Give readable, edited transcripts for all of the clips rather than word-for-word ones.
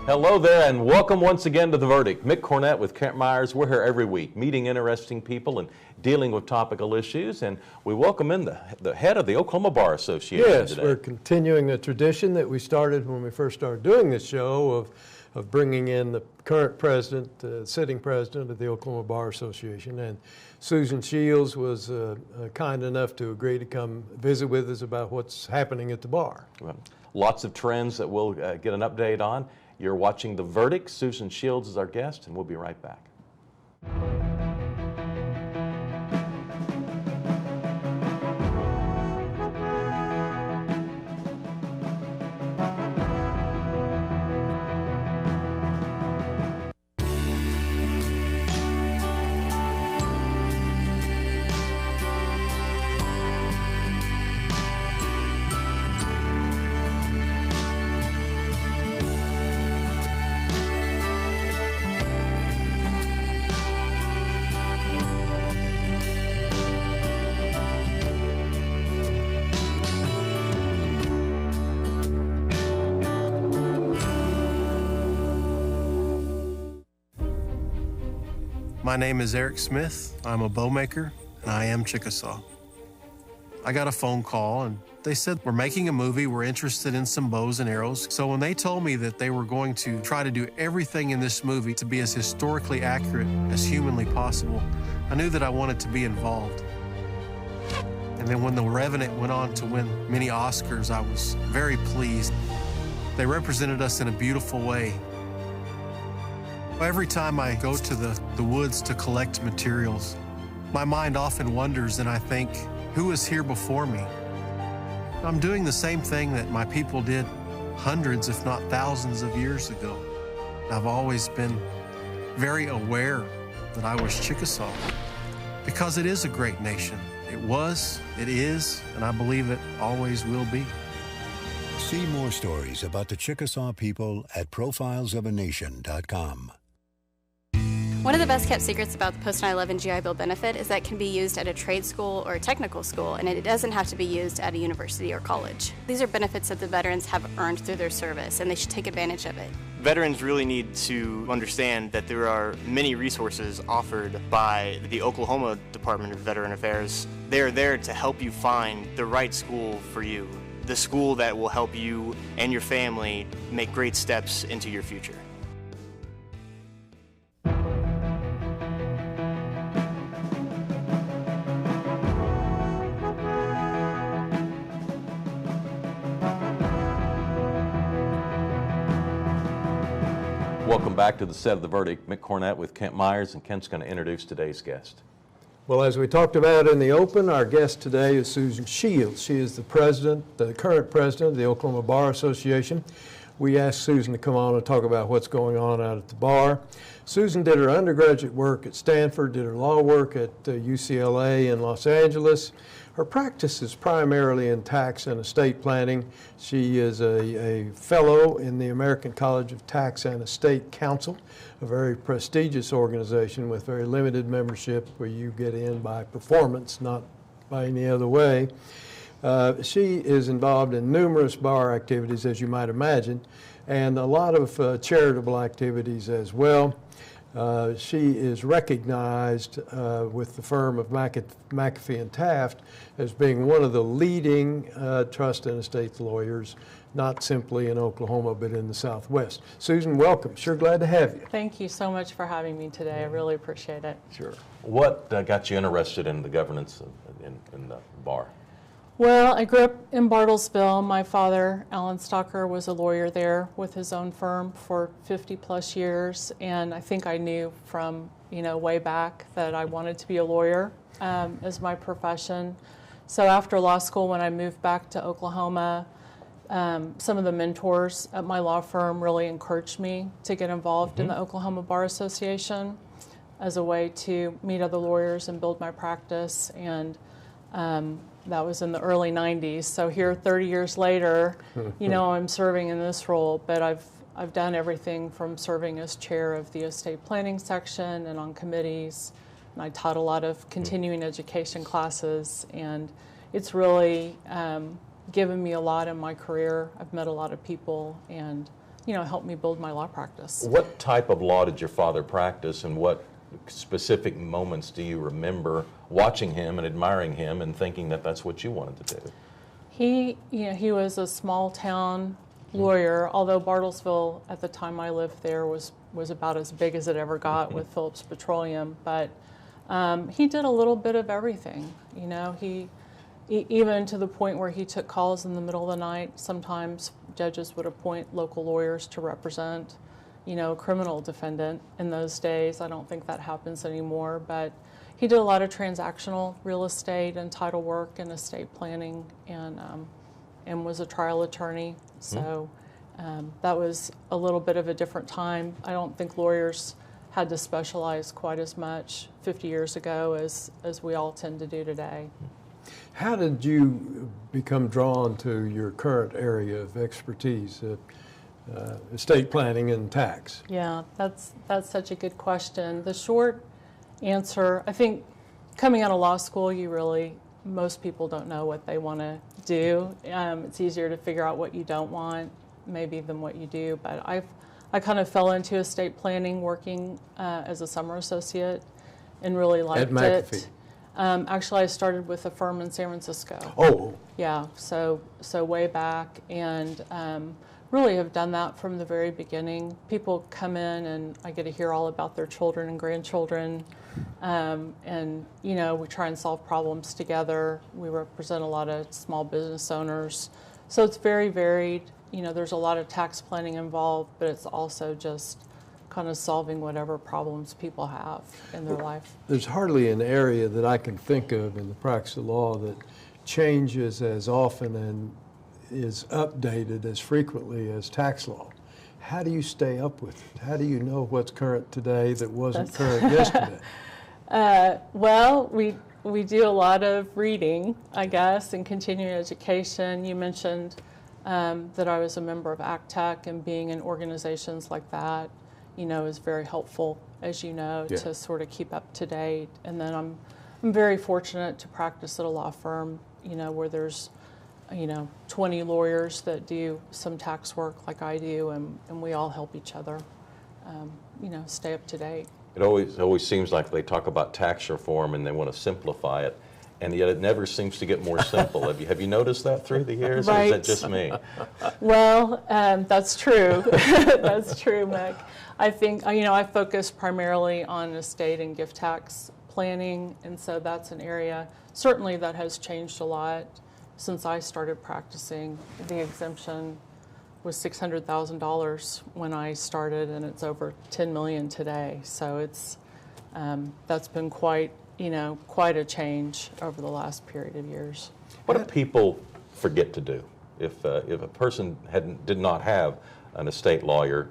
Hello there and welcome once again to The Verdict. Mick Cornett with Meyers. We're here every week meeting interesting people and dealing with topical issues, and we welcome in the head of the Oklahoma Bar Association today. Yes, we're continuing a tradition that we started when we first started doing this show of bringing in the current president, sitting president of the Oklahoma Bar Association, and Susan Shields was kind enough to agree to come visit with us about what's happening at the bar. Well, lots of trends that we'll get an update on. You're watching The Verdict. Susan Shields is our guest, and we'll be right back. My name is Eric Smith. I'm a bow maker, and I am Chickasaw. I got a phone call, and they said, we're making a movie, we're interested in some bows and arrows. So when they told me that they were going to try to do everything in this movie to be as historically accurate as humanly possible, I knew that I wanted to be involved. And then when The Revenant went on to win many Oscars, I was very pleased. They represented us in a beautiful way. Every time I go to the woods to collect materials, my mind often wanders and I think, who was here before me? I'm doing the same thing that my people did hundreds, if not thousands of years ago. I've always been very aware that I was Chickasaw because it is a great nation. It was, it is, and I believe it always will be. See more stories about the Chickasaw people at profilesofanation.com. One of the best kept secrets about the Post 9/11 GI Bill benefit is that it can be used at a trade school or a technical school, and it doesn't have to be used at a university or college. These are benefits that the veterans have earned through their service, and they should take advantage of it. Veterans really need to understand that there are many resources offered by the Oklahoma Department of Veteran Affairs. They are there to help you find the right school for you, the school that will help you and your family make great steps into your future. Welcome back to the set of The Verdict. Mick Cornett with Kent Meyers, and Kent's going to introduce today's guest. Well, as we talked about in the open, our guest today is Susan Shields. She is the current president of the Oklahoma Bar Association. We asked Susan to come on and talk about what's going on out at the bar. Susan did her undergraduate work at Stanford, did her law work at UCLA in Los Angeles. Her practice is primarily in tax and estate planning. She is a fellow in the American College of Tax and Estate Council, a very prestigious organization with very limited membership where you get in by performance, not by any other way. She is involved in numerous bar activities, as you might imagine, and a lot of charitable activities as well. She is recognized with the firm of McAfee and Taft as being one of the leading trust and estate lawyers, not simply in Oklahoma, but in the Southwest. Susan, welcome. Sure glad to have you. Thank you so much for having me today. I really appreciate it. Sure. What got you interested in the governance in the bar? Well, I grew up in Bartlesville. My father, Alan Stocker, was a lawyer there with his own firm for 50 plus years, and I think I knew from way back that I wanted to be a lawyer as my profession. So after law school, when I moved back to Oklahoma, some of the mentors at my law firm really encouraged me to get involved in the Oklahoma Bar Association as a way to meet other lawyers and build my practice. And that was in the early 90s. So here 30 years later, I'm serving in this role, but I've done everything from serving as chair of the estate planning section and on committees. And I taught a lot of continuing education classes, and it's really given me a lot in my career. I've met a lot of people, and helped me build my law practice. What type of law did your father practice, and what specific moments do you remember watching him and admiring him and thinking that that's what you wanted to do? He was a small town lawyer, although Bartlesville at the time I lived there was about as big as it ever got with Phillips Petroleum. But he did a little bit of everything. He even to the point where he took calls in the middle of the night. Sometimes judges would appoint local lawyers to represent, a criminal defendant in those days. I don't think that happens anymore, but he did a lot of transactional real estate and title work and estate planning, and was a trial attorney. So that was a little bit of a different time. I don't think lawyers had to specialize quite as much 50 years ago as we all tend to do today. How did you become drawn to your current area of expertise, estate planning and tax? Yeah, that's such a good question. The short answer, I think coming out of law school, most people don't know what they want to do. It's easier to figure out what you don't want maybe than what you do, but I kind of fell into estate planning working as a summer associate and really liked at McAfee. it. Actually, I started with a firm in San Francisco. Oh. Yeah, so way back, and really have done that from the very beginning. People come in and I get to hear all about their children and grandchildren, and we try and solve problems together. We represent a lot of small business owners, so it's very varied. There's a lot of tax planning involved, but it's also just kind of solving whatever problems people have in their life. There's hardly an area that I can think of in the practice of law that changes as often and is updated as frequently as tax law. How do you stay up with it? How do you know what's current today that wasn't current yesterday? Well, we do a lot of reading, I guess, and continuing education. You mentioned that I was a member of ACTEC, and being in organizations like that is very helpful, as you know, yeah. to sort of keep up to date. And then I'm very fortunate to practice at a law firm, where there's, 20 lawyers that do some tax work like I do, and we all help each other, stay up to date. It always seems like they talk about tax reform and they want to simplify it, and yet it never seems to get more simple. Have you noticed that through the years, Right. or is that just me? Well, that's true. That's true, Mick. I think, I focus primarily on estate and gift tax planning, and so that's an area certainly that has changed a lot since I started practicing. The exemption was $600,000 when I started, and it's over $10 million today. So it's that's been quite a change over the last period of years. What do people forget to do if a person did not have an estate lawyer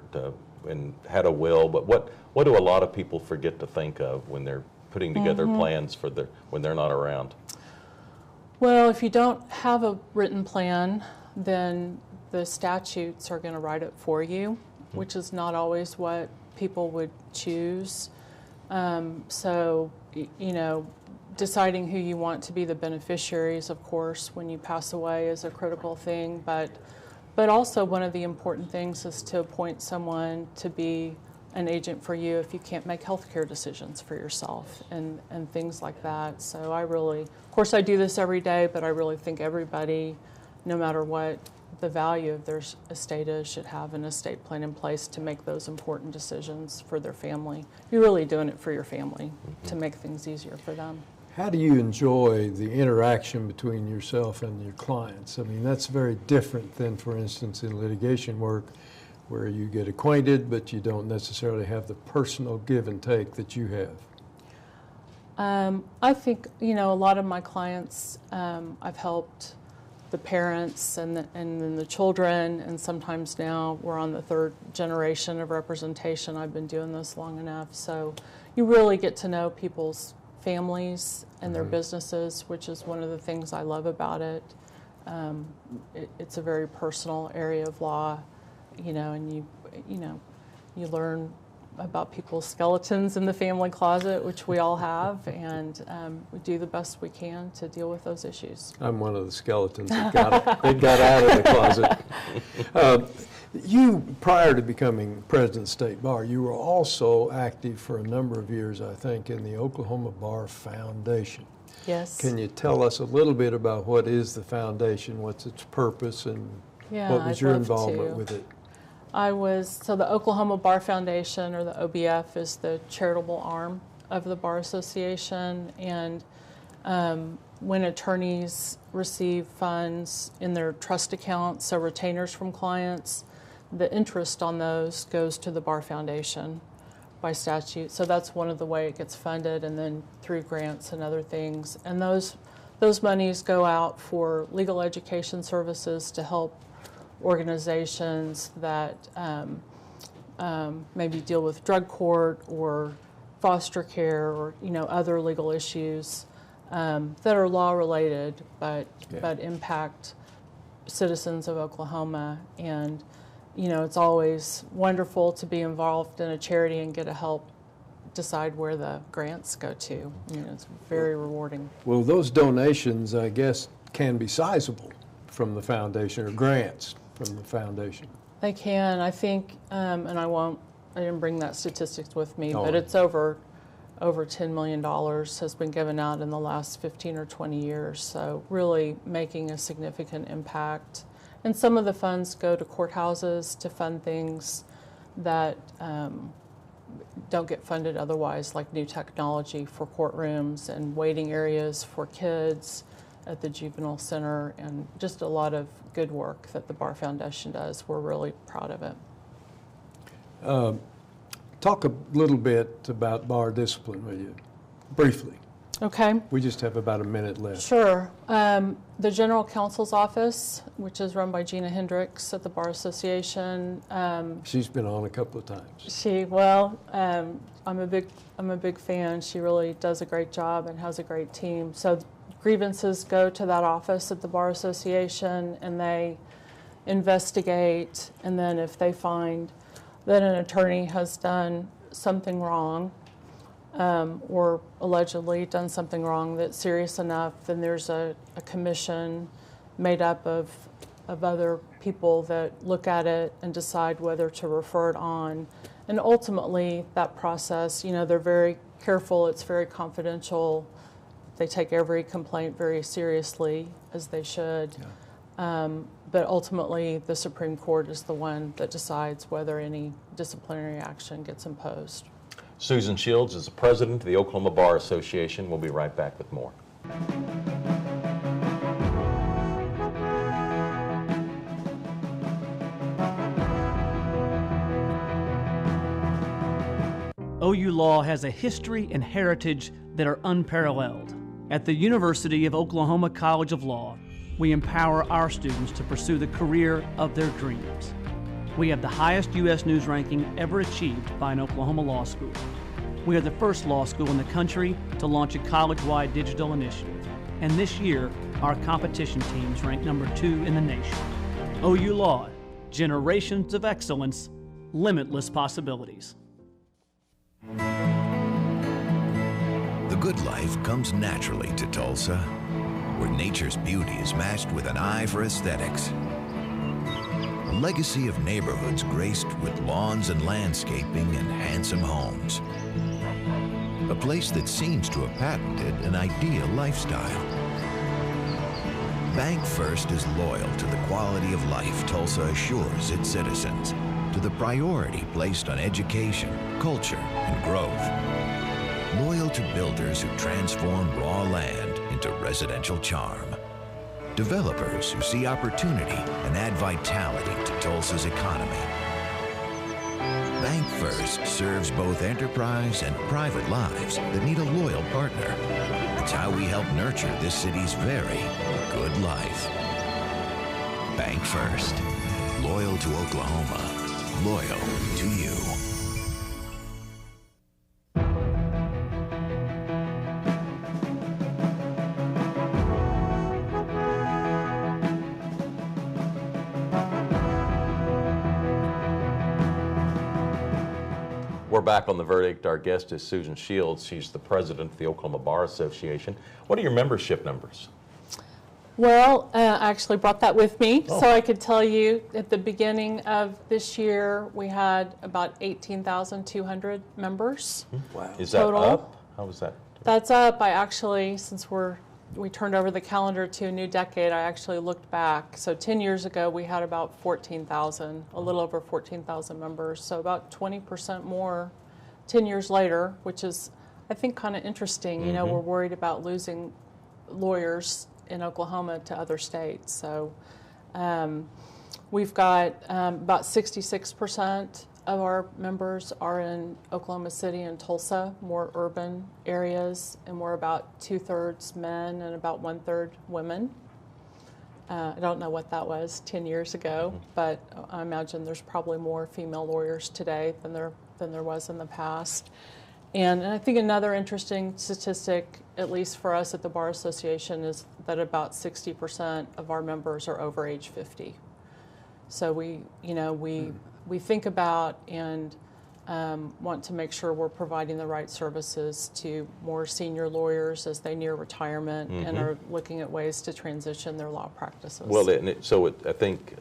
and had a will? But what do a lot of people forget to think of when they're putting together plans for when they're not around? Well, if you don't have a written plan, then the statutes are going to write it for you, which is not always what people would choose. So, deciding who you want to be the beneficiaries, of course, when you pass away is a critical thing, but also one of the important things is to appoint someone to be an agent for you if you can't make healthcare decisions for yourself and things like that. So of course I do this every day, but I really think everybody, no matter what the value of their estate is, should have an estate plan in place to make those important decisions for their family. You're really doing it for your family to make things easier for them. How do you enjoy the interaction between yourself and your clients? I mean, that's very different than, for instance, in litigation work, where you get acquainted, but you don't necessarily have the personal give and take that you have. I think, a lot of my clients, I've helped the parents and then the children, and sometimes now we're on the third generation of representation. I've been doing this long enough. So you really get to know people's families and their businesses, which is one of the things I love about it. It's a very personal area of law, and you learn about people's skeletons in the family closet, which we all have, and we do the best we can to deal with those issues. I'm one of the skeletons that got out of the closet. You, prior to becoming president of the State Bar, you were also active for a number of years, I think, in the Oklahoma Bar Foundation. Yes. Can you tell us a little bit about what is the foundation, what's its purpose, and what was I'd your love involvement to. with it? So the Oklahoma Bar Foundation, or the OBF, is the charitable arm of the Bar Association, and when attorneys receive funds in their trust accounts, so retainers from clients, the interest on those goes to the Bar Foundation by statute. So that's one of the way it gets funded, and then through grants and other things. And those monies go out for legal education services to help organizations that maybe deal with drug court or foster care or other legal issues that are law related but impact citizens of Oklahoma. And it's always wonderful to be involved in a charity and get to help decide where the grants go to. It's very rewarding. Well, those donations, I guess, can be sizable from the foundation, or grants from the foundation. They can, I think, and I didn't bring that statistics with me, Oh. but it's over $10 million has been given out in the last 15 or 20 years. So really making a significant impact. And some of the funds go to courthouses to fund things that don't get funded otherwise, like new technology for courtrooms and waiting areas for kids at the juvenile center, and just a lot of good work that the Bar Foundation does. We're really proud of it. Talk a little bit about bar discipline, will you? Briefly. Okay. We just have about a minute left. Sure. The General Counsel's Office, which is run by Gina Hendricks at the Bar Association. She's been on a couple of times. I'm a big fan. She really does a great job and has a great team. So grievances go to that office at the Bar Association, and they investigate. And then if they find that an attorney has done something wrong, or allegedly done something wrong that's serious enough, then there's a commission made up of other people that look at it and decide whether to refer it on. And ultimately, that process, they're very careful, it's very confidential. They take every complaint very seriously, as they should. Yeah. But ultimately, the Supreme Court is the one that decides whether any disciplinary action gets imposed. Susan Shields is the president of the Oklahoma Bar Association. We'll be right back with more. OU Law has a history and heritage that are unparalleled. At the University of Oklahoma College of Law, we empower our students to pursue the career of their dreams. We have the highest U.S. News ranking ever achieved by an Oklahoma law school. We are the first law school in the country to launch a college-wide digital initiative. And this year, our competition teams ranked #2 in the nation. OU Law, generations of excellence, limitless possibilities. The good life comes naturally to Tulsa, where nature's beauty is matched with an eye for aesthetics. A legacy of neighborhoods graced with lawns and landscaping and handsome homes. A place that seems to have patented an ideal lifestyle. Bank First is loyal to the quality of life Tulsa assures its citizens, to the priority placed on education, culture, and growth. Loyal to builders who transform raw land into residential charm. Developers who see opportunity and add vitality to Tulsa's economy. Bank First serves both enterprise and private lives that need a loyal partner. It's how we help nurture this city's very good life. Bank First. Loyal to Oklahoma. Loyal to you. We're back on The Verdict. Our guest is Susan Shields. She's the president of the Oklahoma Bar Association. What are your membership numbers? Well, I actually brought that with me, so I could tell you at the beginning of this year, we had about 18,200 members. Wow. Is that Total. up? How was that? That's up. I actually, since we turned over the calendar to a new decade, I actually looked back. So 10 years ago, we had about 14,000, a little over 14,000 members. So about 20% more 10 years later, which is, I think, kind of interesting. You know, we're worried about losing lawyers in Oklahoma to other states. So we've got about 66% of our members are in Oklahoma City and Tulsa, more urban areas, and we're about 2/3 men and about 1/3 women. I don't know what that was 10 years ago, but I imagine there's probably more female lawyers today than there was in the past. And I think another interesting statistic, at least for us at the Bar Association, is that about 60% of our members are over age 50. So we think about and want to make sure we're providing the right services to more senior lawyers as they near retirement and are looking at ways to transition their law practices. Well, I think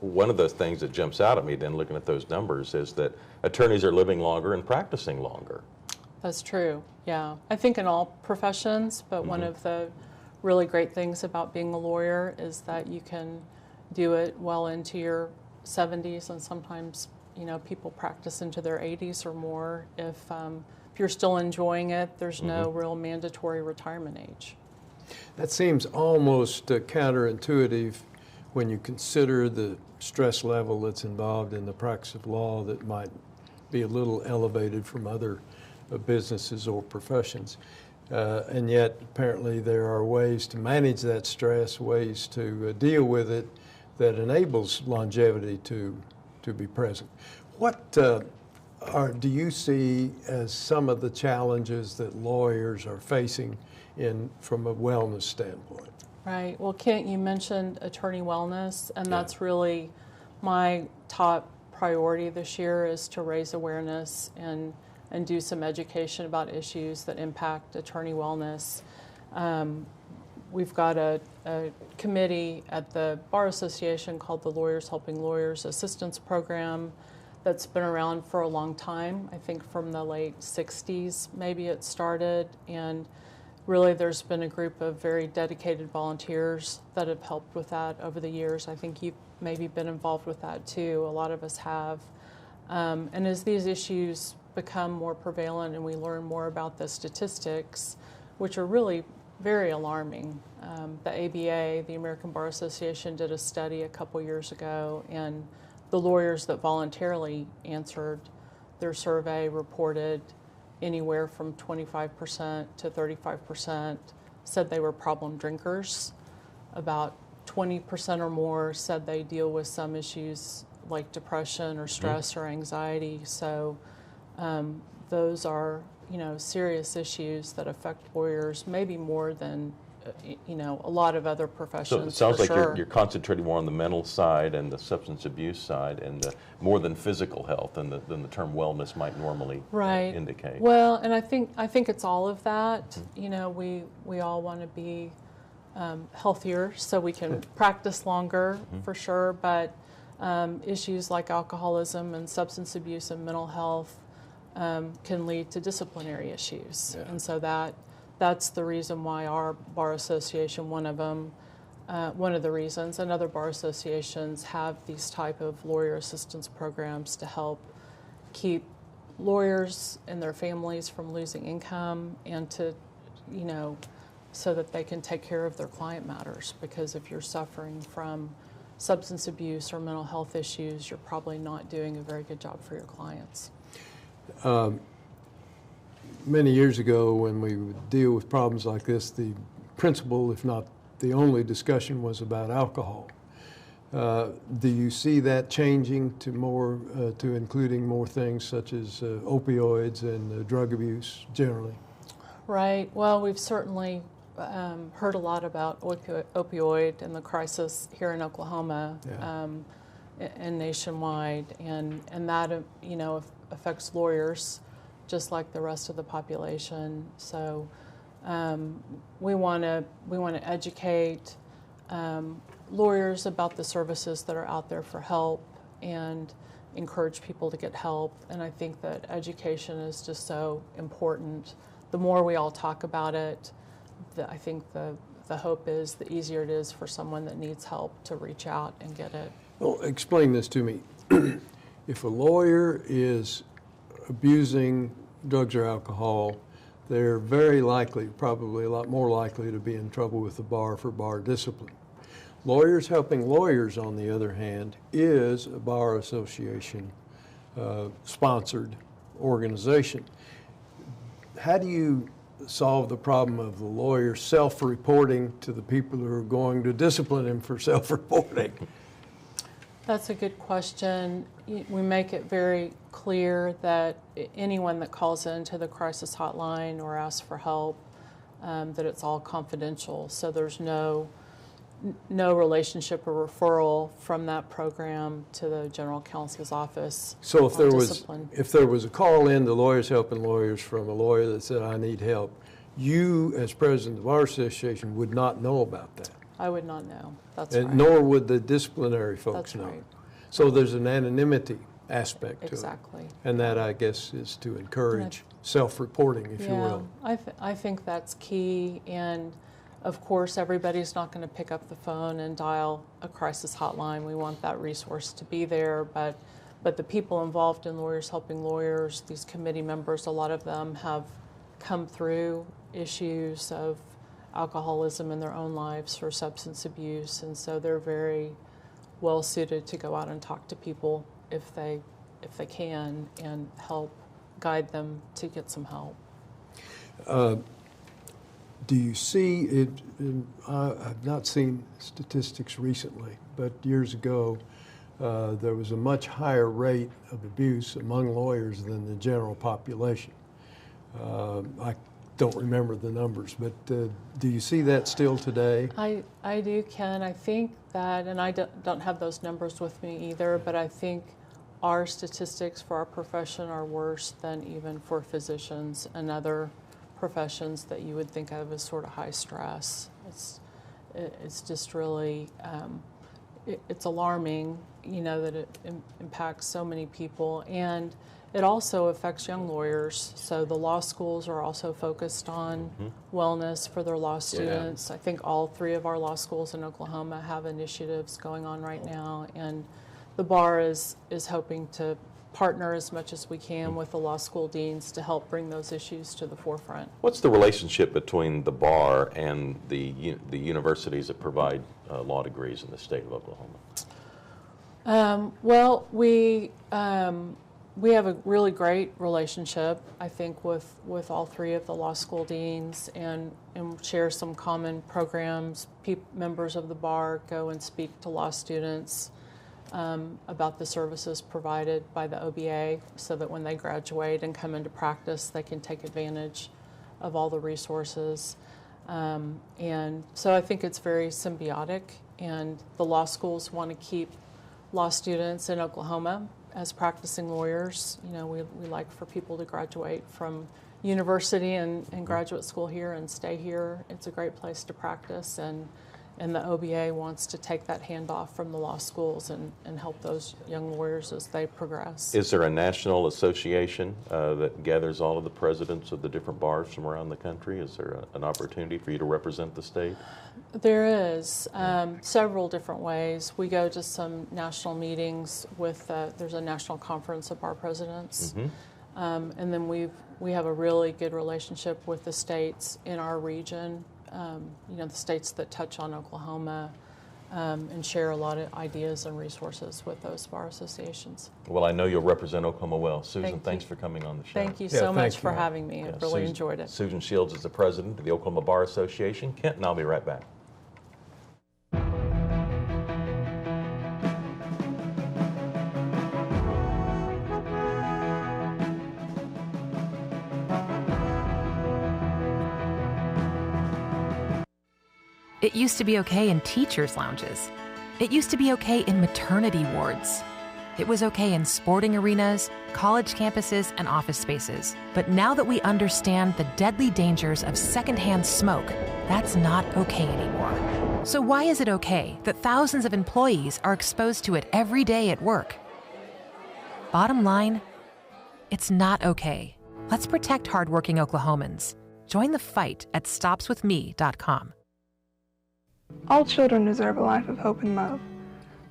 one of the things that jumps out at me then looking at those numbers is that attorneys are living longer and practicing longer. That's true, yeah. I think in all professions, but one of the really great things about being a lawyer is that you can do it well into your 70s, and sometimes, you know, people practice into their 80s or more. If you're still enjoying it, there's no real mandatory retirement age. That seems almost counterintuitive when you consider the stress level that's involved in the practice of law that might be a little elevated from other businesses or professions. And yet, apparently, there are ways to manage that stress, ways to deal with it that enables longevity to be present. What do you see as some of the challenges that lawyers are facing from a wellness standpoint? Right. Well, Kent, you mentioned attorney wellness, and that's really my top priority this year, is to raise awareness and do some education about issues that impact attorney wellness. We've got a committee at the Bar Association called the Lawyers Helping Lawyers Assistance Program that's been around for a long time. I think from the late 60s maybe it started, and really there's been a group of very dedicated volunteers that have helped with that over the years. I think you've maybe been involved with that too. A lot of us have. And as these issues become more prevalent and we learn more about the statistics, which are really very alarming. The ABA, the American Bar Association, did a study a couple years ago, and the lawyers that voluntarily answered their survey reported anywhere from 25% to 35% said they were problem drinkers. About 20% or more said they deal with some issues like depression or stress or anxiety. So those are, you know, serious issues that affect lawyers maybe more than, you know, a lot of other professions. So it sounds like sure. you're concentrating more on the mental side and the substance abuse side, and more than physical health than the term wellness might normally indicate. Well, and I think it's all of that. You know, we all want to be healthier so we can practice longer for sure, but issues like alcoholism and substance abuse and mental health can lead to disciplinary issues. And so that's the reason why our Bar Association, one of the reasons, and other bar associations have these type of lawyer assistance programs to help keep lawyers and their families from losing income, and to, you know, so that they can take care of their client matters. Because if you're suffering from substance abuse or mental health issues, you're probably not doing a very good job for your clients. Many years ago, when we would deal with problems like this, the principal, if not the only discussion, was about alcohol. Do you see that changing to more, to including more things such as opioids and drug abuse generally? Right. Well, we've certainly heard a lot about opioid and the crisis here in Oklahoma and nationwide, and that, you know, affects lawyers just like the rest of the population. So we want to educate lawyers about the services that are out there for help and encourage people to get help. And I think that education is just so important. The more we all talk about it, I think the hope is the easier it is for someone that needs help to reach out and get it. Well, explain this to me. If a lawyer is abusing drugs or alcohol, they're very likely, probably a lot more likely, to be in trouble with the bar for bar discipline. Lawyers Helping Lawyers, on the other hand, is a bar association sponsored organization. How do you solve the problem of the lawyer self-reporting to the people who are going to discipline him for self-reporting? That's a good question. We make it very clear that anyone that calls into the crisis hotline or asks for help, that it's all confidential. So there's no relationship or referral from that program to the general counsel's office. So if there was a call in to Lawyers Helping Lawyers from a lawyer that said, I need help, you as president of the Bar Association would not know about that. I would not know. That's And right. nor would the disciplinary folks That's know. right. So there's an anonymity aspect to it. Exactly. And that, I guess, is to encourage self-reporting, if you will. I think that's key. And of course, everybody's not going to pick up the phone and dial a crisis hotline. We want that resource to be there. But the people involved in Lawyers Helping Lawyers, these committee members, a lot of them have come through issues of alcoholism in their own lives or substance abuse. And so they're very well suited to go out and talk to people if they can and help guide them to get some help. Do you see it? I've not seen statistics recently, but years ago there was a much higher rate of abuse among lawyers than the general population. I don't remember the numbers, but do you see that still today? I do, Ken. I think that, and I don't have those numbers with me either, but I think our statistics for our profession are worse than even for physicians and other professions that you would think of as sort of high stress. It's just really, it's alarming, that it impacts so many people. And it also affects young lawyers. So the law schools are also focused on wellness for their law students. I think all 3 of our law schools in Oklahoma have initiatives going on right now. And the bar is hoping to partner as much as we can with the law school deans to help bring those issues to the forefront. What's the relationship between the bar and the universities that provide law degrees in the state of Oklahoma? Well, we have a really great relationship, I think, with all 3 of the law school deans and share some common programs. Members of the bar go and speak to law students about the services provided by the OBA so that when they graduate and come into practice, they can take advantage of all the resources. And so I think it's very symbiotic, and the law schools want to keep law students in Oklahoma as practicing lawyers. We like for people to graduate from university and graduate school here and stay here. It's a great place to practice, and the OBA wants to take that handoff from the law schools and help those young lawyers as they progress. Is there a national association that gathers all of the presidents of the different bars from around the country? Is there an opportunity for you to represent the state? There is several different ways. We go to some national meetings with, there's a national conference of bar presidents. And then we have a really good relationship with the states in our region. The states that touch on Oklahoma, and share a lot of ideas and resources with those bar associations. Well, I know you'll represent Oklahoma well. Susan, Thanks for coming on the show. Thank you so much for having me. I really enjoyed it. Susan Shields is the president of the Oklahoma Bar Association. Kent and I'll be right back. It used to be okay in teachers' lounges. It used to be okay in maternity wards. It was okay in sporting arenas, college campuses, and office spaces. But now that we understand the deadly dangers of secondhand smoke, that's not okay anymore. So why is it okay that thousands of employees are exposed to it every day at work? Bottom line, it's not okay. Let's protect hardworking Oklahomans. Join the fight at stopswithme.com. All children deserve a life of hope and love,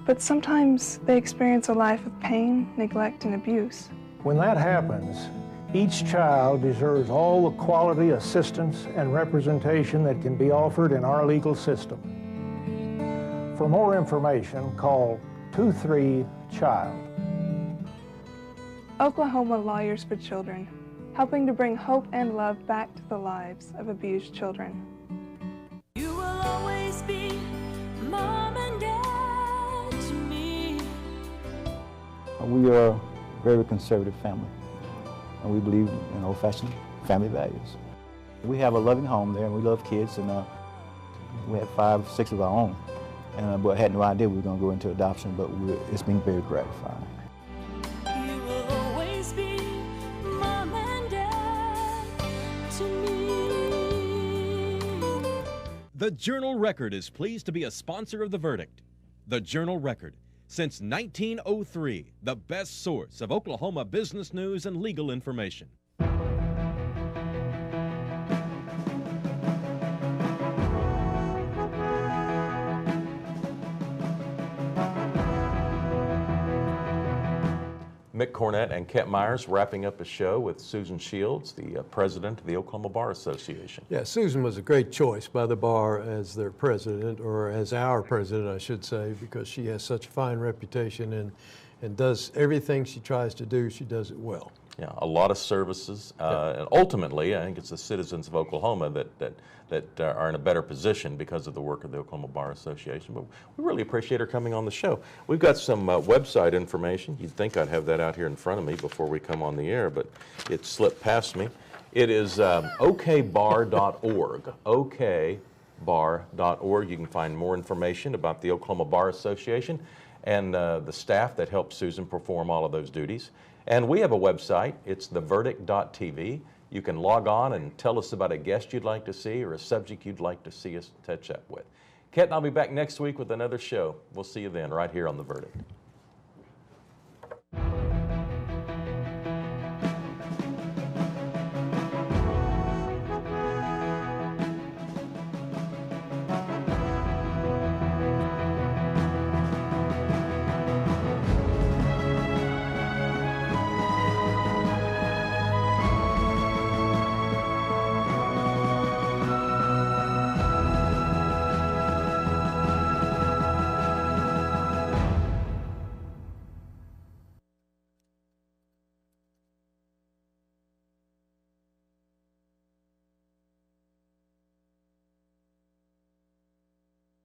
but sometimes they experience a life of pain, neglect, and abuse. When that happens, each child deserves all the quality assistance and representation that can be offered in our legal system. For more information, call 23-CHILD. Oklahoma Lawyers for Children, helping to bring hope and love back to the lives of abused children. You will always be mom and dad to me. We are a very conservative family, and we believe in old-fashioned family values. We have a loving home there, and we love kids, and we have 5, 6 of our own. And but had no idea we were going to go into adoption, but it's been very gratifying. You will always be mom and dad to me. The Journal-Record is pleased to be a sponsor of The Verdict. The Journal-Record, since 1903, the best source of Oklahoma business news and legal information. Mick Cornett and Kent Meyers wrapping up a show with Susan Shields, the president of the Oklahoma Bar Association. Yeah, Susan was a great choice by the bar as their president, or as our president, I should say, because she has such a fine reputation and does everything she tries to do, she does it well. Yeah, a lot of services, and ultimately, I think it's the citizens of Oklahoma that are in a better position because of the work of the Oklahoma Bar Association. But we really appreciate her coming on the show. We've got some website information. You'd think I'd have that out here in front of me before we come on the air, but it slipped past me. It is okbar.org, okbar.org. You can find more information about the Oklahoma Bar Association and the staff that helped Susan perform all of those duties. And we have a website. It's theverdict.tv. You can log on and tell us about a guest you'd like to see or a subject you'd like to see us touch up with. Kent and I'll be back next week with another show. We'll see you then right here on The Verdict.